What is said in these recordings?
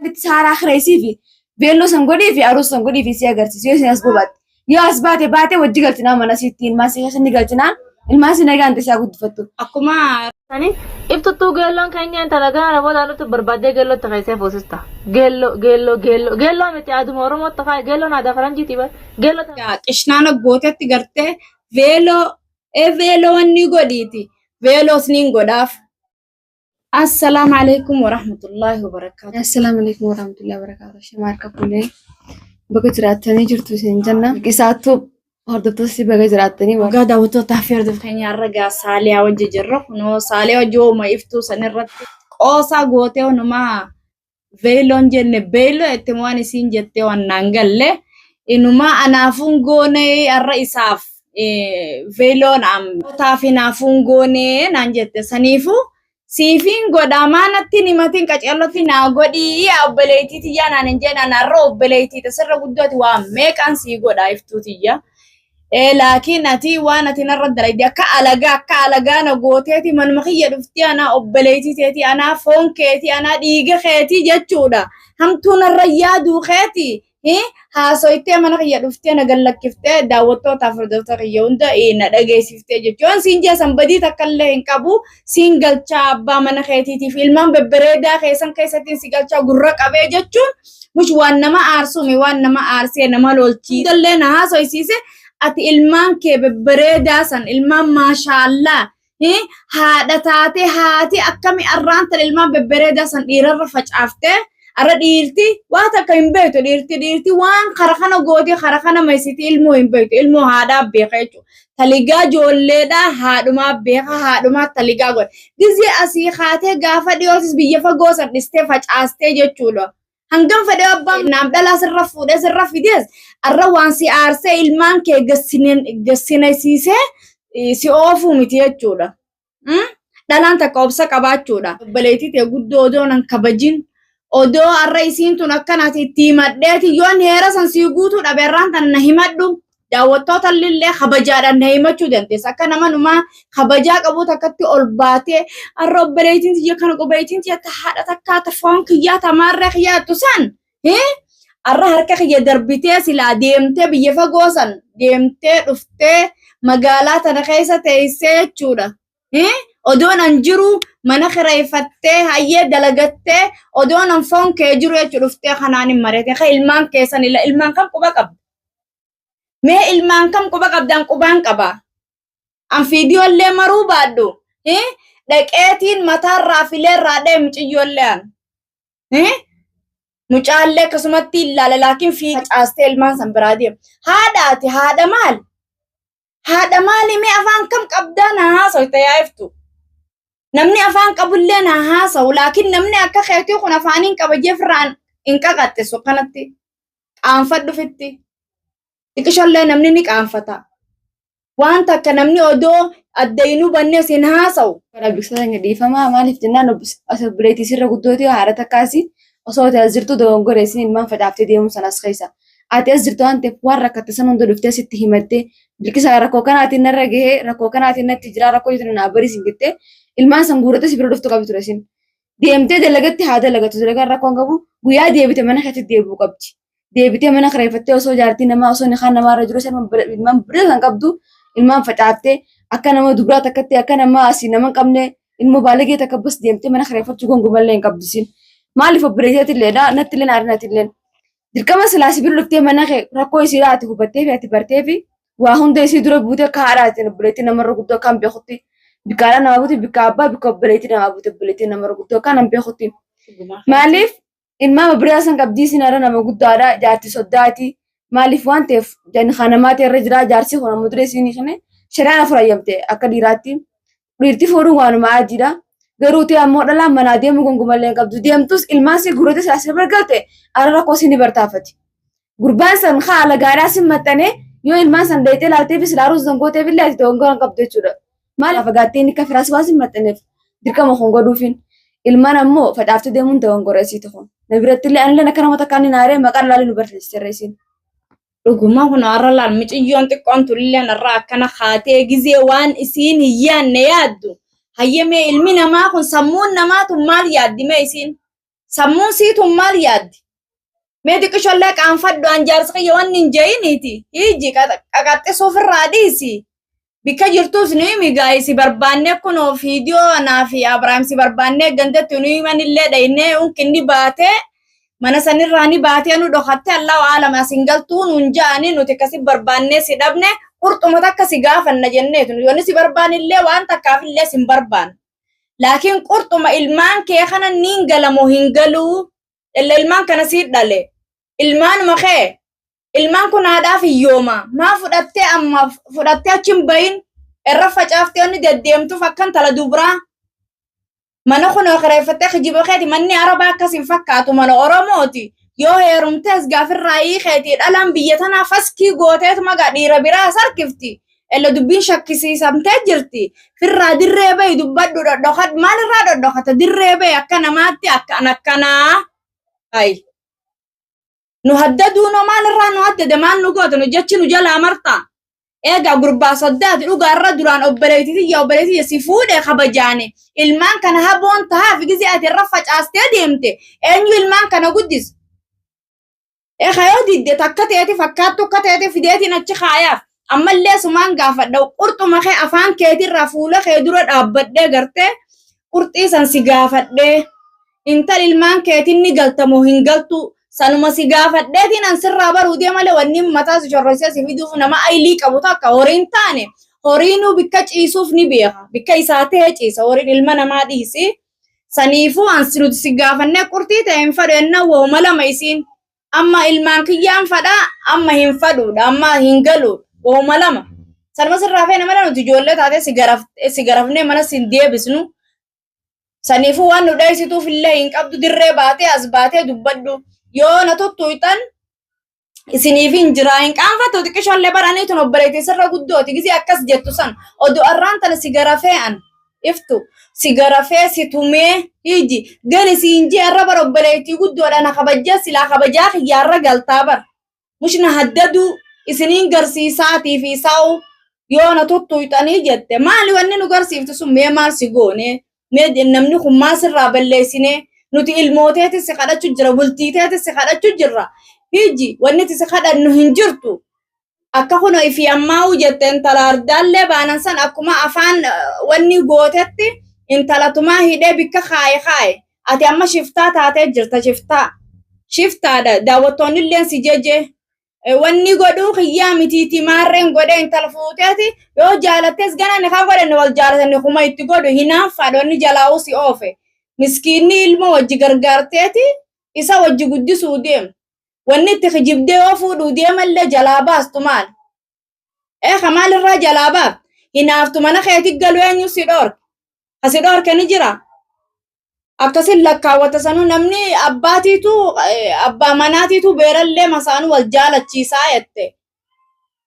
akkatti saaraa kireesii fi beelloo sangodii fi aruus sangodii fi si agarsiisu yoo isin as bobaatti. Yoo as baate wajji galchinaa mana sitti ilmaan si keessatti galchinaa ilmaan si nagaan isaa guddifattu. Akkuma sani ibtutuu geelloon keenya talagaa namoota alutti barbaadee geelloo takeessee foosista. Geelloo miti aduma Oromoo takaa geelloon aadaa faranjiiti bara. Geelloo takaa. Qishnaana gootetti gartee veeloo wanni godhiiti. Veeloos niin godhaaf. Assalaamu alaikum warahmatullahi wabarakatuh. Assalaamu alaikum warahmatullahi wabarakatuh. Shamaa harka fuulee bakka jiraatanii jirtu isin jenna. Isaattuu hordoftoonni bakka jiraatanii waggaa daawwattootaa fi hordoftoonni har'a saaliyaa wajji jirra. Kunoo saaliyaa wajji hooma iftuu sanirratti qoosaa gootee onumaa veeloon jenne beeloo itti waan isiin jettee wannaan galle inumaa anaafuun goonee har'a isaaf veeloon taafi naafuun goonee naan jette saniifuu siifin godhamaanatti nimatiin qaceellotti naa godhii obbeleetitiyyaa naan hin jeenan har'a obbeleetita sirra guddooti waan meeqaan sii godhaa iftuutiyyaa. Laakiin ati waan ati narra dalaydi akka alagaa na gooteeti manuma kiyya dhufti anaa obbeleetiteeti anaa foon keeti anaa dhiiga keeti jechuudha. Hamtuu narra yaaduu keeti. Haasoittee mana kiyya dhuftee na gallakiftee daawwattootaaf hordoftoota kiyya hunda na dhageessiftee jechuun siin jeesan badii takkallee hin qabu siin galchaa abbaa mana keetiitiif ilmaan bebbereedaa keessan keessattiin si galchaa gurra qabee jechuun mush waan nama aarsuumi waan nama aarsee nama lolchii dallee na haasoisiise ati ilmaan kee bebbereedaa san ilmaan maashaallah haadha taatee haati akkami arraantan ilmaan bebbereedaa san dhiirarra facaaftee arra dhiirti waan takka hin beektu dhiirti waan kara kana goote kara kana maysiti ilmoo hin beektu ilmoo haadhaa beeka jechuudha. Taligaa ijoolleedhaa haadhumaa beeka haadhumaa taligaa godhe. Gizee asii kaatee gaafa dhiyootis biyya fagoo san dhistee facaastee jechuudha. Hangam fedhee abbaan naam dhalaa sirra fuudhee sirra fidees arra waan si aarsee ilmaan kee gassinasiisee si oofuu miti jechuudha. Dhalaan takka obsa qabaachuudha. Obbaleetii ta'e guddoo odoo nan kabajin odoo arra isiin tun akkanaati itti himadheeti yoon heera san sii guutuu dhabeerraan tan na himadhu daawwattoota illee kabajaadhaan na himachuu dandeessa. Akka nama numaa kabajaa qabu takkatti ol baatee arra obbaleetiin tiyya kana obbaleetiin tiyya haadha takkaa foon kiyyaa tamaarree kiyyaattu san arra harka kiyya darbitee silaa deemtee biyya fagoo san deemtee dhuftee magaalaa tana keessa teessee jechuudha. Odoon an jiru mana kireeffattee hayyee dalagattee odoon an foon kee jiru jechuudha dhuftee kanaan hin marete ka ilmaan keessan ilmaan kam quba qabda. Mee ilmaan kam quba qabdaan qubaan qaba. An fiidiyoollee maruu baadhu. Dhaqeetiin mataarraa fileerraa deemu ciyyoollee an. Mucaallee akkasumatti ilaala laakiin facaastee ilmaan san biraa deemu. Haadhaati haadha maal? Haadha maali mee afaan kam qabdaa na haasawu tayaa'iftu. Namni afaan qabullee na haasawu laakiin namni akka keetii kun afaaniin qabajee firaan hin qaqaxxeessu kanatti qaanfadhu fitti. Xiqqishollee namni ni qaanfata. Waan takka namni odoo addayinuu bannee sin haasawu. Rabbisa dhiifamaa maaliif jennaan obboleettii sirra guddooti haadha takkaasi osoo as jirtu dogongoree isin ilmaan facaaftee deemu sanas keessa. Ati as jirtu waan ta'eef waan rakkatte san hunda dhuftee sitti himattee dirqisa rakkoo kanaatiin narra gahee rakkoo kanaatiin natti jira rakkoo jiru naa bariisin jettee ilmaan san guurratee si bira dhuftu qabdi ture isin. Deemtee dalagatti haa dalagatu dalagaan rakkoon qabu guyyaa deebite mana keessatti deebi'uu qabdi. Deebitee mana kireeffattee osoo jaartii namaa osoo nikaan namaarra jiru ilmaan bira kan qabdu ilmaan facaaftee akka nama dubiraa takkatti akka nama asii nama qabne ilmoo baalagee takka bas deemtee mana kireeffachuu gongumallee hin qabdu isin. Maaliif obboleettiitillee nattillee naarinatillee dirqama silaasi bira dhuftee mana rakkoo isii ati hubattee fi ati bartee fi waa hunda isii dura buutee akka haadhaatiin obboleettii namarra guddoo akkaan beekutti bikkaadhaa nama buute bikka abbaa bikka obboleettii nama buute obboleettii namarra guddoo akkaan hin beekutti. Maaliif ilmaama biraa san qabdii sinarra nama guddaadha jaartii soddaati maaliif waan ta'eef kanamaati irra jira jaarsi kun amma dura isin kenne shari'aan furayyamte akka dhiiraatti dhiirti fuudhuun waanuma ajiidha. Garuu ta'e ammoo dhalaan manaa deemu gongumallee qabdu deemtus ilmaan si guurate silaasii bargalte ara rakkoo si ni bartaafati. Gurbaan san haala gaarii sin maxxanee yoo ilmaan san dheetee laaltee fi silaaruus zangootee fi laati ta'uu hin qabdu jechuudha. Maaliif fagaattee inni kafiraas waan sin maxxaneef dirqama kun godhuufin ilmaan ammoo facaaftee deemuun ta'uu hin goreessii ta'u. Na biratti illee anillee akka nama takkaan hin aaree maqaan laalii nu barreessiteerra isin. Dhuguma kun har'a laal miciyyoon xiqqoon tulillee narraa akkana haatee gizee waan isiin hin yaadne yaaddu. Hayyamee ilmi namaa kun sammuun namaa tun maal yaaddime isiin sammuun siitu maal yaaddi? Mee xiqqishollee qaanfadhu anjaarsa qiyya waan hin jeyiniiti. Hiji qaqaxxisuu ofirraa dhiisi. Bikka jirtuus nuyi migaayisi barbaannee kunoo viidiyoo anaa fi Abiraamsi barbaannee gandatti nuyi manillee dhaynee unkinni baatee mana sanirraa ni baatee nu dhokattee Allahu aalam asin galtuu nuun ja'anii nuti akkasi barbaannee si dhabne qurxuma takka si gaafanna jenneetu yoonni si barbaanillee waan takkaafillee sin barbaan. Laakiin qurxuma ilmaan kee kana niin galamoo hin galuu ilmaan kana sii dhale. Ilmaan makee ilmaan kun haadhaaf hiyyooma maa fudhattee amma fudhattee achin bayin irra facaaftee onni deddeemtuuf akkan tala dubraa. Mana kun okireeffattee kijiba keeti manni arabaa akkasin fakkaatu mana Oromooti. Yoo heerumtees gaafirraa hiikeetii dhalaan biyya tanaa faskii gooteetu magaa dhiira biraa sarkifti. Ella dubbiin shakkisiisamtee jirti. Firraa dirree bayi dubbadhu dhodhokad maalirraa dhodhokata dirree bayi akka namaatti akkanaa. Ay. Nu haddaduu no maalirraa nu haddade maal nu goote nu jechi nu jalaa martaa. Egaa gurbaa soddaati dhugaarra duraan obboleetiyya si fuudhee kabajaane ilmaan kana haboon tahaaf gizi ati irra facaastee deemte eenyu ilmaan kana guddis. Yoo didde takka teeti fakkaattu akka teeti fideetiin achi kaayaaf ammallee sumaan gaafadha qurxuma kee afaan keetirraa fuula kee dura dhaabbadhee gartee qurxii san si gaafadhee intal ilmaan keetiin ni galtamoo hin galtu. Sanuma si gaafadheetiin an sirraa baruu deemalee wanni mataa si shorroisee si fiduuf nama aylii qabu takka horiin taane horiinuu bikka ciisuuf ni beeka bikka isaa ta'ee ciisa horiin ilma namaa dhiisi saniifuu an nuti si gaafannee qurxii ta'e hin fadhu ennaa wooma lama isiin amma ilmaan kiyyaan fadhaa amma hin fadhuudha amma hin galuudha wooma lama sanuma sirraa feene mala nuti ijoollee taatee si garafnee mana sin deebisnu saniifuu waan nu dheessituuf illee hin qabdu dirree baatee as baatee dubbadhu. Yoo na tuttuutan isiniif hin jira hin qaanfattu xiqqishoollee baranii tun obboleettii sirra guddooti gizi akkas jettu san oduu arraan tana sigarafee an iftu sigarafee si tumee hiji gani siin jee arra bar obboleettii guddoodha na kabajjaa silaa kabajaa kiyyaarra galtaa bar mushna haddaduu isiniin garsiisaatii fi saa'u yoo na tuttuutanii jette maali wanni nu garsiiftu sun mee maal si goone mee namni kun maal sirraa balleessinee nuti ilmooteetis si kadhachuu jira bultiiteetis si kadhachuu jirra hiji wanni si kadhannu hin jirtu akka kuno ifi ammaa'u jette intala ardaallee baanan san akkuma afaan wanni gootetti intala tumaa hidhee bikka kaaye ati amma shiftaa taatee jirta shiftaadha daawwattoonni illeen si jeje wanni godhuu kiyyaa mitiiti maarreen godhee intala fuuteeti yoo jaalattees gananni kan godhanne wal jaalatanne kuma itti godhu hinaanfaadhonni jalaa'uu si oofe. Miskiinni ilma wajji gargaarteeti isa wajji guddisuu deem. Wanni itti kijibdee yoo fuudhuu deemallee jalaa baastu maal? Maalirraa jalaa baaf? Hinaaftu mana keetti galuu eenyu si dhoorke? Asi dhoorke ni jira. Akkasin lakkaawwata sanuu namni abbaa manaatiitu beerallee masaanuu wal jaalachiisaa jette.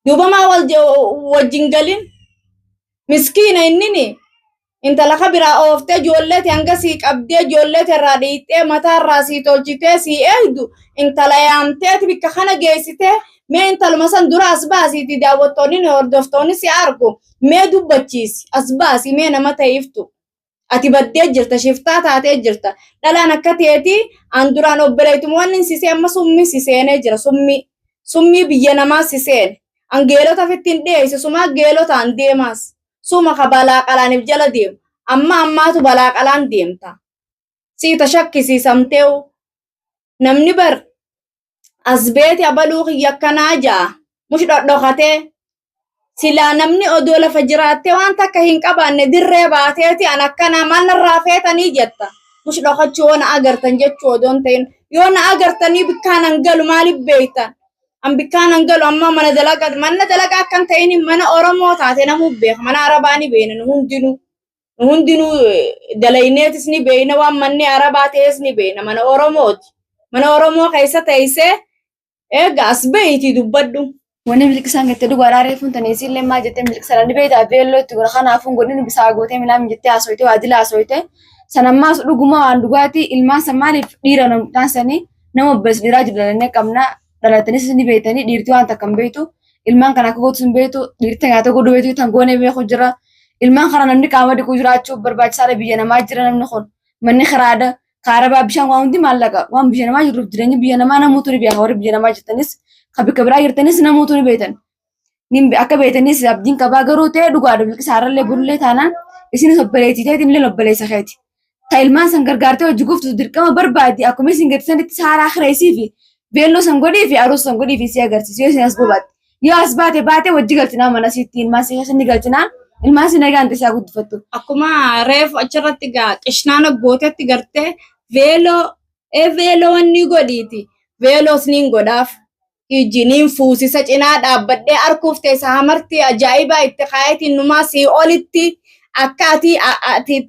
Duuba maa wajjin galin? Miskiina innini. Intala kabiraa ooftee ijoollee hanga sii qabdee ijoollee irraa dhiittee mataarraa sii tolchitee sii eegdu intala yaamteeti bikka kana geessitee mee intaluma san dura as baasiiti daawwattoonni hordoftoonni si argu mee dubbachiisi as baasi mee nama ta'iftu ati baddee jirta shiftaa taatee jirta dhalaan akka teeti an duraan obboleetuma wanni sisee amma summi siseenee jira summi biyya namaa siseene an geelota fittiin dhiyeesse sumaa geelota an deemaas. Suma ka balaa qalaaniif jala deemu ammaatu balaa qalaan deemta siita shakkisiisamteewu namni bar as beeti abaluu kiyya akkanaa ja'a mush dhodhokatee silaa namni odoo lafa jiraattee waan takka hin qabaanne dirree baateeti an akkanaa maalirraa feetanii jetta mush dhokachuu yoo na agartan jechuu odoon ta'in yoo na agartanii bikkaan hangalu maaliif beektan an bikkaan hangalu amma mana dalagaa akkan ta'in mana Oromoo taate namuu beeka mana Arabaa ni beena nu hundinuu dalayneetis ni beena waan manni Arabaa ta'es ni beena mana Oromooti mana Oromoo keessa teessee egaa as beeyti dubbadhu. Wanni miliqisaan jettee dhugaa reefuun taneessi illee maal jettee miliqisaan ni beektaa beelloo itti godha kanaafuu godhinu bisaa gootee milaan jettee haasooyte waadila haasooyte sanammaas dhuguma waan dhugaatii ilmaan san maaliif dhiira namtaansanii nama obbees dhiiraa jiru qabna. Dhalatanis ni beetanii dhiirtii waan takkan beetu ilmaan kana akka gootu hin beetu dhiirtii nyaata godhu beetu tan goonee beeku jira ilmaan kana namni qaama dhiquu jiraachuuf barbaachisaadha biyya namaa jira namni kun manni karaadha kaarabaa bishaan waa hundi maallaqa waan biyya namaa jiruuf jireenya biyya namaa namoota ni beeka warri biyya namaa jirtanis kabika biraa jirtanis namoota ni beekan akka beetanis abdiin qabaa garuu ta'e dhugaadha bilqisa harallee bullee taanaan isinis obboleettii ta'eetiin illee obboleessa keeti ta ilmaan san gargaartee hojii guftu dirqama barbaaddi akkuma isin gadisanitti saaraa kireesii fi beelloo san godhii fi aroos san godhii fi si agarsiisu yoo isin as bobaatti yoo as baate wajji galchinaa mana sitti ilmaan si keessan ni galchinaa ilmaan si nagaan isaa guddifattu. Akkuma reef achirratti gaa qishnaana gootetti gartee veeloo wanni godhiiti. Veeloos niin godhaaf ijiniin fuusisa cinaa dhaabbadhee arkuuf teessa hamartii ajaa'ibaa itti kaayatiin numaa sii olitti akka ati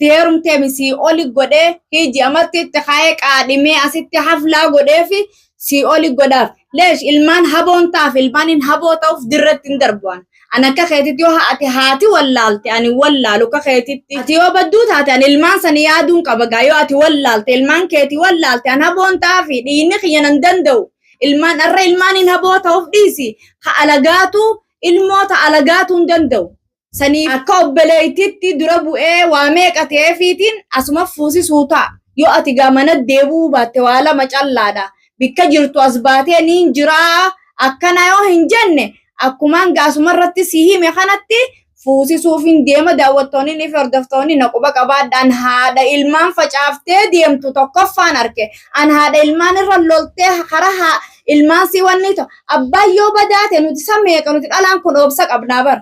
heerumteemi sii oli godhee iji amartii itti kaayee qaadhimee asitti haflaa godhee fi sii oli godhaaf. Leesh ilmaan haboon taaf ilmaan hin haboo ta'uuf dirratti hin darbu'an. Ana akka keetitti yoo haati wallaalte ani wallaalu akka keetitti. Ati yoo badduu taate ani ilmaan sani yaaduun qaba gaa yoo ati wallaalte ilmaan keetii wallaalte ani haboon taafi dhiinni kiyyan hin danda'u. Ilmaan arra ilmaan hin haboo ta'uuf dhiisi. Ha alagaatu ilmoota alagaatu hin danda'u. Sanii akka obboleettiitti dura bu'ee waa meeqa ta'eefiitiin asuma fuusisuu ta'a. Yoo ati gaa mana deebuu baatte waa lama callaadha. Bikka jirtu as baatee niin jiraa akkana yoo hin jenne. Akkumaan gaasuma irratti si hime kanatti fuusisuuf hin deema daawwattoonni ni hordoftoonni na quba qabaadhaan haadha ilmaan facaaftee deemtu tokkoffaan arke. An haadha ilmaan irra loltee karaa ilmaan si wanni ta'u abbaan yoo badaate nuti sameeqa nuti dhalaan kun obsa qabnaa bar.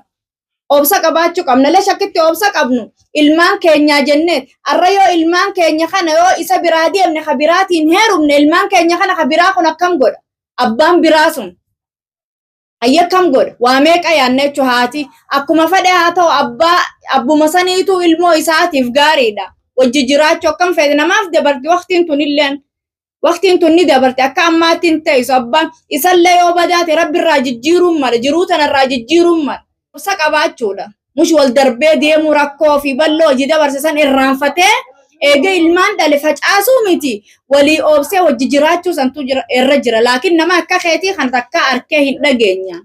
Obsa qabaachuu qabna lee shakkitti obsa qabnu ilmaan keenyaa jennee arra yoo ilmaan keenya kana yoo isa biraa deemne ka biraatiin heerumne ilmaan keenya kana ka biraa kun akkam godha abbaan biraa sun. Ayyakam godha waa meeqa yaanne jechuun haati akkuma fedhe haa ta'u abbuma saniitu ilmoo isaatiif gaariidha. Wajji jiraachuu akkam fedhe namaaf dabarti waqtiin tun ni dabarti akka ammaattiin ta'isu abbaan isallee yoo badaate rabbi irraa jijjiiruun mala jiruu tanarraa jijjiiruun mala. Obsa qabaachuudha. Mush wal darbee deemuu rakkoo fi balloo hojii dabarsisan irraanfatee eega ilmaan dhale facaasuu miti walii obsee wajji jiraachuu santu irra jira laakiin nama akka keetii kan takka arkee hin dhageenya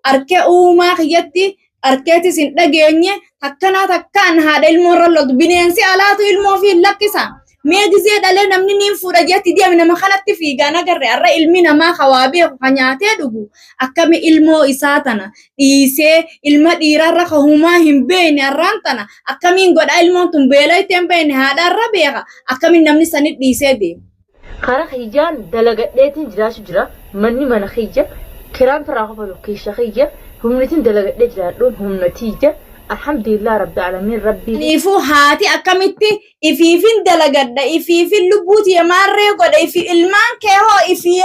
arkee uumaa kiyyatti arkeetis hin dhageenye takkaan haadha ilmoo irra loltu bineensi alaatu ilmoo fi lakkisa mee gizee dhalee namni niin fuudha jetti deemi nama kanatti fiigaan agarre arra ilmi namaa hawaa beeku ka nyaatee dhugu akkami ilmoo isaa tana dhiisee ilma dhiirarra ka humaa hin beekne arraan tana akkamiin godha ilmoon tun beela itti hin beekne haadharra beeka akkamiin namni sanit dhiisee deemu. Karaa hiijaan dalagadheetiin jiraachuu jira manni mana hiija kiraan firaa qofa lokkeesha hiija humnitiin dalagadhee jiraadhuun humnatiija. Alhamdulillah rabbi alamin rabbi. Nifu haati akkamitti ifiifin dalagadda ifiifin lubbuuti yamaarree godha ifi ilmaan kee hoo ifi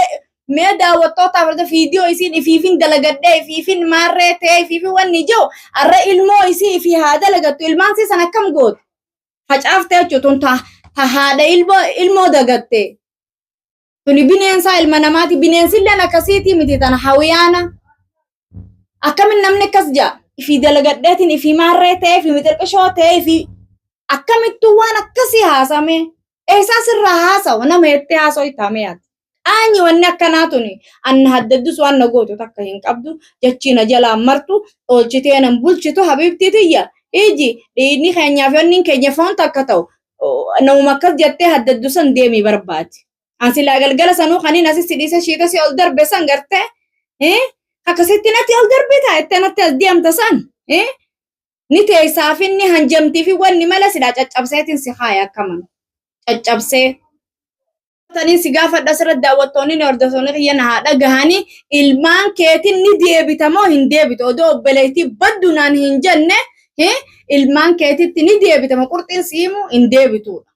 mee daawwattootaaf irratti viidiyoo isiin ifiifin dalagadda ifiifin maarree ta'e ifiifin wanni jiru arra ilmoo isii ifi haa dalagattu ilmaan sii san akkam gootu facaaftee jechuun ta haadha ilmoo dagatte. Tuni bineensaa ilma namaati bineensilleen akkasiitii miti tana hawyaana akkamin namni akkas jaa. Ifi dalagadheetiin ifi maarree ta'e ifi mixirqishoo ta'e ifi akkamittuu waan akkasii haasame eessaas irraa haasawa nama hettee haasoo ittaamee yaati. Aanyi wanni akkanaa tuni anna haddaddus waan na gootu takka hin qabdu jechiina jalaan martu oolchitee nan bulchitu habiibtiitiyya iji dhiinni keenyaaf yonni keenya foon takka ta'u namuma akkas jettee haddaddusan deemii barbaadi. Ansilaa galgala sanuu kaniin asis sidhiisa shiita si ol darbe san gartee akkasitti natti ol darbita itti natti as deemta san ni teessaaf inni hanjamtii fi wanni mala sidhaa caccabseetiin si haaya akkaman caccabsee tanii si gaafadha sirratti daawwattoonni ni hordoftoonni kiyya na haadha gahanii ilmaan keetiin ni deebitamoo hin deebitu odoo obboleettii baddunaan hin jenne ilmaan keetitti ni deebitama qurxiin siimu hin deebituudha.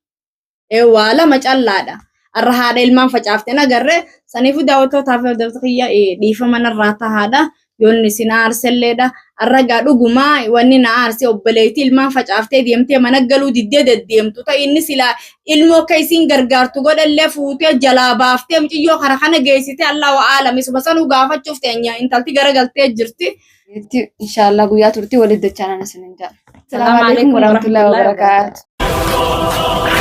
Waa lama callaadha. Arra haadha ilmaan facaafteen agarree saniifu daawwattootaaf hordoftoota kiyya dhiifama narraa tahaadha yoonni si na aarselleedha arra gaa dhugumaa wanni na aarse obboleettii ilmaan facaaftee deemtee mana galuu diddee deddeemtu ta'e inni silaa ilmoo akka isiin gargaartu godhallee fuutee jalaa baaftee muciyyoo kara kana geessitee Allahu aalami suma sanuu gaafachuuf teenya intalti garagaltee jirti. Inshallah guyyaa turtii walitti dachaan ana sinin jaa. Assalamu alaikum warahmatullahi wabarakatuh.